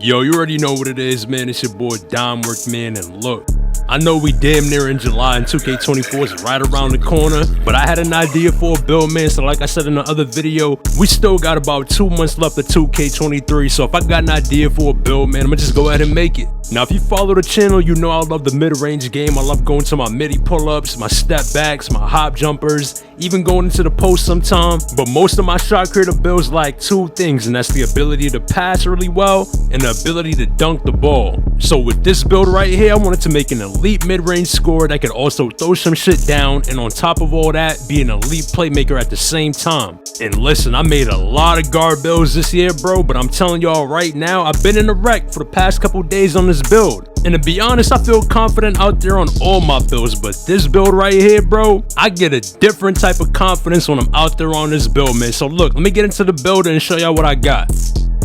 Yo, you already know what it is, man. It's your boy Domwork, man. And look, I know we damn near in July and 2K24 is right around the corner, but I had an idea for a build, man. So like I said in the other video, we still got about 2 months left of 2K23. So if I got an idea for a build, man, I'm gonna just go ahead and make it. Now, if you follow the channel, you know I love the mid-range game. I love going to my midi pull-ups, my step backs, my hop jumpers, even going into the post sometime. But most of my shot creator builds lack two things, and that's the ability to pass really well and the ability to dunk the ball. So with this build right here, I wanted to make an elite mid-range scorer that could also throw some shit down, and on top of all that, be an elite playmaker at the same time. And listen, I made a lot of guard builds this year, bro, but I'm telling y'all right now, I've been in a wreck for the past couple days on this build. And to be honest, I feel confident out there on all my builds, but this build right here, bro, I get a different type of confidence when I'm out there on this build, man. So look, let me get into the build and show y'all what I got.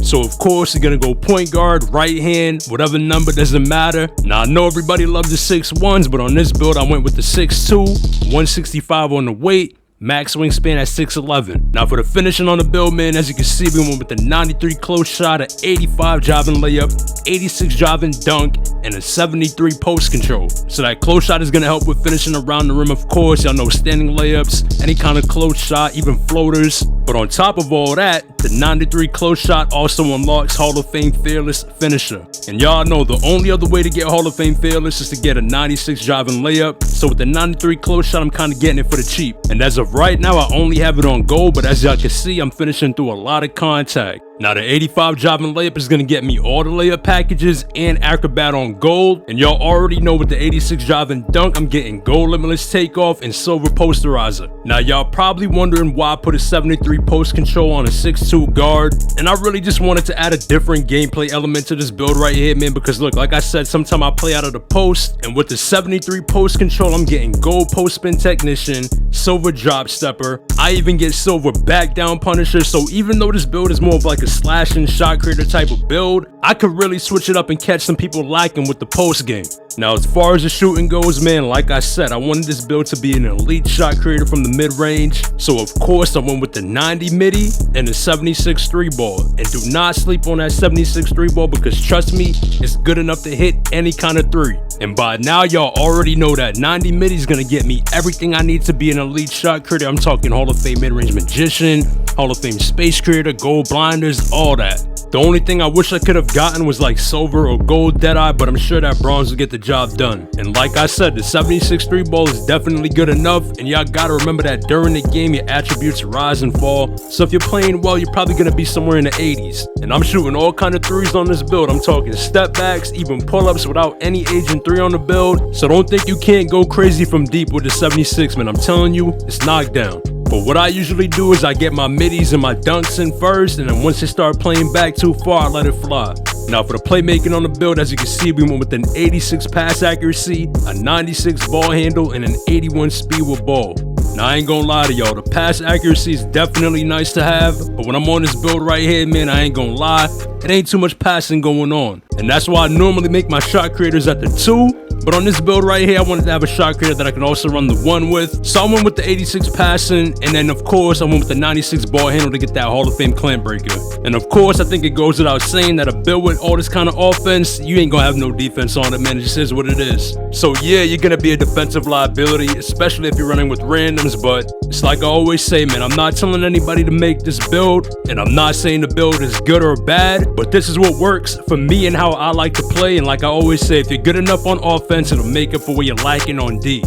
So of course, you're gonna go point guard, right hand, whatever number, doesn't matter. Now I know everybody loves the 6'1s, but on this build, I went with the 6'2", 165 on the weight. Max wingspan at 6'11". Now for the finishing on the build, man, as you can see, we went with the 93 close shot, an 85 driving layup, 86 driving dunk, and a 73 post control. So that close shot is going to help with finishing around the rim, of course. Y'all know standing layups, any kind of close shot, even floaters. But on top of all that, the 93 close shot also unlocks Hall of Fame Fearless Finisher. And y'all know the only other way to get Hall of Fame Fearless is to get a 96 driving layup. So with the 93 close shot, I'm kind of getting it for the cheap. And as of right now, I only have it on gold, but as y'all can see, I'm finishing through a lot of contact. Now the 85 driving layup is going to get me all the layup packages and acrobat on gold, and y'all already know with the 86 driving dunk, I'm getting gold limitless takeoff and silver posterizer. Now y'all probably wondering why I put a 73 post control on a 6'2 guard, and I really just wanted to add a different gameplay element to this build right here, man, because look, like I said, sometimes I play out of the post, and with the 73 post control, I'm getting gold post spin technician, silver drop stepper, I even get silver back down punisher. So even though this build is more of like a slash and shot creator type of build, I could really switch it up and catch some people lacking with the post game. Now as far as the shooting goes, man, like I said, I wanted this build to be an elite shot creator from the mid-range. So of course I went with the 90 midi and the 76 3 ball. And do not sleep on that 76 3 ball, because trust me, it's good enough to hit any kind of three. And by now y'all already know that 90 midi is gonna get me everything I need to be an elite shot creator. I'm talking Hall of Fame mid-range magician, Hall of Fame space creator, gold blinders, all that. The only thing I wish I could have gotten was like silver or gold deadeye, but I'm sure that bronze will get the job done. And like I said, the 76 3 ball is definitely good enough, and y'all gotta remember that during the game your attributes rise and fall. So if you're playing well, you're probably gonna be somewhere in the 80s. And I'm shooting all kind of threes on this build. I'm talking step backs, even pull-ups without any agent 3 on the build. So don't think you can't go crazy from deep with the 76, man. I'm telling you, it's knockdown. But what I usually do is I get my middies and my dunks in first, and then once they start playing back too far, I let it fly. Now for the playmaking on the build, as you can see, we went with an 86 pass accuracy, a 96 ball handle, and an 81 speed with ball. Now I ain't gonna lie to y'all, the pass accuracy is definitely nice to have, but when I'm on this build right here, man, I ain't gonna lie, it ain't too much passing going on. And that's why I normally make my shot creators at the 2, but on this build right here, I wanted to have a shot creator that I can also run the 1 with. So I went with the 86 passing, and then of course I went with the 96 ball handle to get that Hall of Fame clamp breaker. And of course, I think it goes without saying that a build with all this kind of offense, you ain't gonna have no defense on it, man. It just is what it is. So yeah, you're gonna be a defensive liability, especially if you're running with randoms, but it's like I always say, man, I'm not telling anybody to make this build, and I'm not saying the build is good or bad, but this is what works for me and how I like to play. And like I always say, if you're good enough on offense, it'll make it for where you're lacking on D.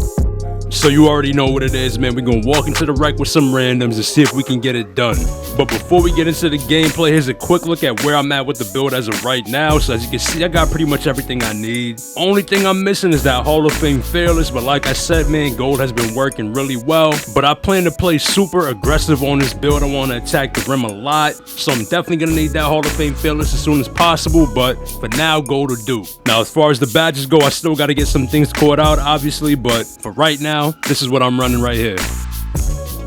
So you already know what it is, man. We're gonna walk into the wreck with some randoms and see if we can get it done. But before we get into the gameplay, here's a quick look at where I'm at with the build as of right now. So as you can see, I got pretty much everything I need. Only thing I'm missing is that Hall of Fame Fearless, but like I said, man, gold has been working really well. But I plan to play super aggressive on this build. I want to attack the rim a lot, so I'm definitely gonna need that Hall of Fame Fearless as soon as possible, but for now, gold will do. Now as far as the badges go, I still got to get some things caught out, obviously, but for right now, this is what I'm running right here.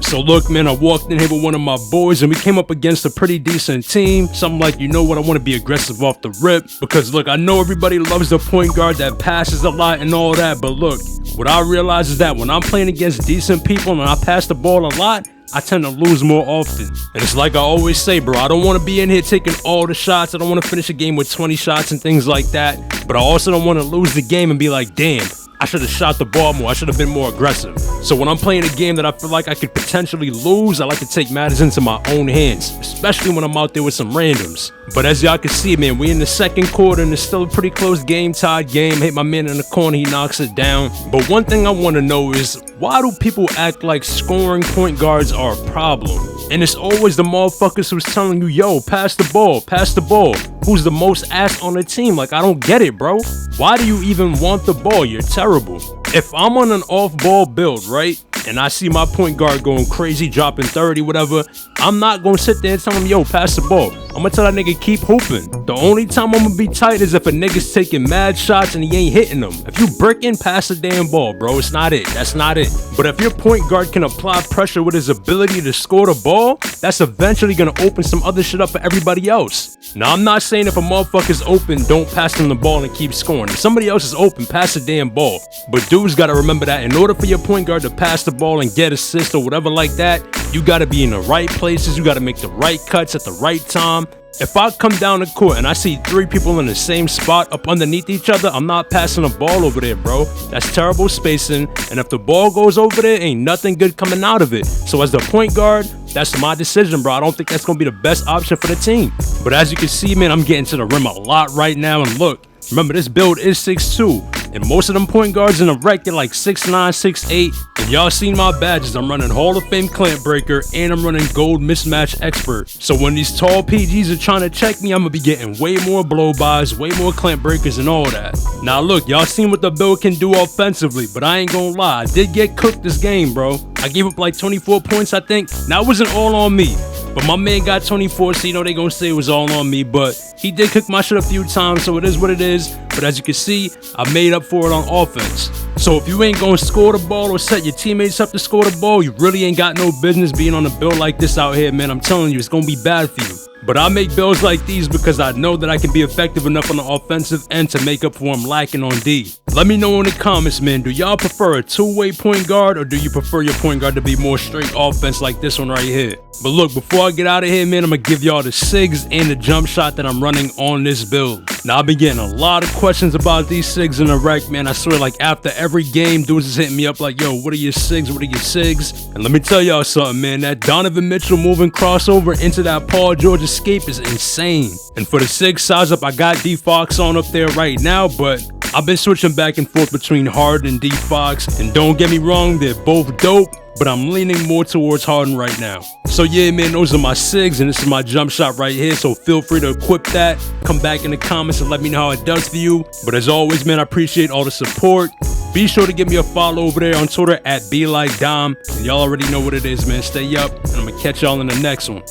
So look, man, I walked in here with one of my boys and we came up against a pretty decent team. So I'm like, you know what, I want to be aggressive off the rip, because look, I know everybody loves the point guard that passes a lot and all that, but look, what I realize is that when I'm playing against decent people and I pass the ball a lot, I tend to lose more often. And it's like I always say, bro, I don't want to be in here taking all the shots. I don't want to finish a game with 20 shots and things like that. But I also don't want to lose the game and be like, damn, I should have shot the ball more. I should have been more aggressive. So when I'm playing a game that I feel like I could potentially lose, I like to take matters into my own hands, especially when I'm out there with some randoms. But as y'all can see, man, we in the second quarter and it's still a pretty close game, tied game. Hit my man in the corner, he knocks it down. But one thing I want to know is, why do people act like scoring point guards are a problem? And it's always the motherfuckers who's telling you, yo, pass the ball, pass the ball. Who's the most ass on the team? Like, I don't get it, bro. Why do you even want the ball? You're terrible. If I'm on an off-ball build, right, and I see my point guard going crazy, dropping 30, whatever, I'm not going to sit there and tell him, yo, pass the ball. I'm going to tell that nigga keep hooping. The only time I'm going to be tight is if a nigga's taking mad shots and he ain't hitting them. If you bricking, pass the damn ball, bro. It's not it. That's not it. But if your point guard can apply pressure with his ability to score the ball, that's eventually going to open some other shit up for everybody else. Now, I'm not saying if a motherfucker's open, don't pass him the ball and keep scoring. If somebody else is open, pass the damn ball. But dudes got to remember that in order for your point guard to pass the ball and get assists or whatever like that, you got to be in the right places. You got to make the right cuts at the right time. If I come down the court and I see 3 people in the same spot up underneath each other, I'm not passing the ball over there, bro. That's terrible spacing. And if the ball goes over there, ain't nothing good coming out of it. So as the point guard, that's my decision, bro. I don't think that's going to be the best option for the team. But as you can see, man, I'm getting to the rim a lot right now. And look, remember, this build is 6'2". And most of them point guards in the rec get like 6'9", 6'8". And y'all seen my badges. I'm running Hall of Fame clamp breaker and I'm running gold mismatch expert. So when these tall PGs are trying to check me, I'm gonna be getting way more blow-bys, way more clamp breakers and all that. Now look, y'all seen what the build can do offensively, but I ain't gonna lie, I did get cooked this game, bro. I gave up like 24 points, I think. Now it wasn't all on me, but my man got 24, so you know they gonna say it was all on me, but he did cook my shit a few times, so it is what it is. But as you can see, I made up for it on offense. So if you ain't gonna score the ball or set your teammates up to score the ball, you really ain't got no business being on a build like this out here, man. I'm telling you, it's gonna be bad for you. But I make builds like these because I know that I can be effective enough on the offensive end to make up for what I'm lacking on D. Let me know in the comments, man. Do y'all prefer a two-way point guard or do you prefer your point guard to be more straight offense like this one right here? But look, before I get out of here, man, I'm gonna give y'all the SIGs and the jump shot that I'm running on this build. Now, I've been getting a lot of questions about these SIGs in the rec, man. I swear, like, after every game, dudes is hitting me up like, yo, what are your SIGs? What are your SIGs? And let me tell y'all something, man. That Donovan Mitchell moving crossover into that Paul George escape is insane. And for the SIG size up, I got D Fox on up there right now, but I've been switching back and forth between Harden and D Fox. And don't get me wrong, they're both dope, but I'm leaning more towards Harden right now. So yeah, man, those are my SIGs, and this is my jump shot right here, so feel free to equip that. Come back in the comments and let me know how it does for you. But as always, man, I appreciate all the support. Be sure to give me a follow over there on Twitter at BeLikeDom. And y'all already know what it is, man. Stay up, and I'm gonna catch y'all in the next one.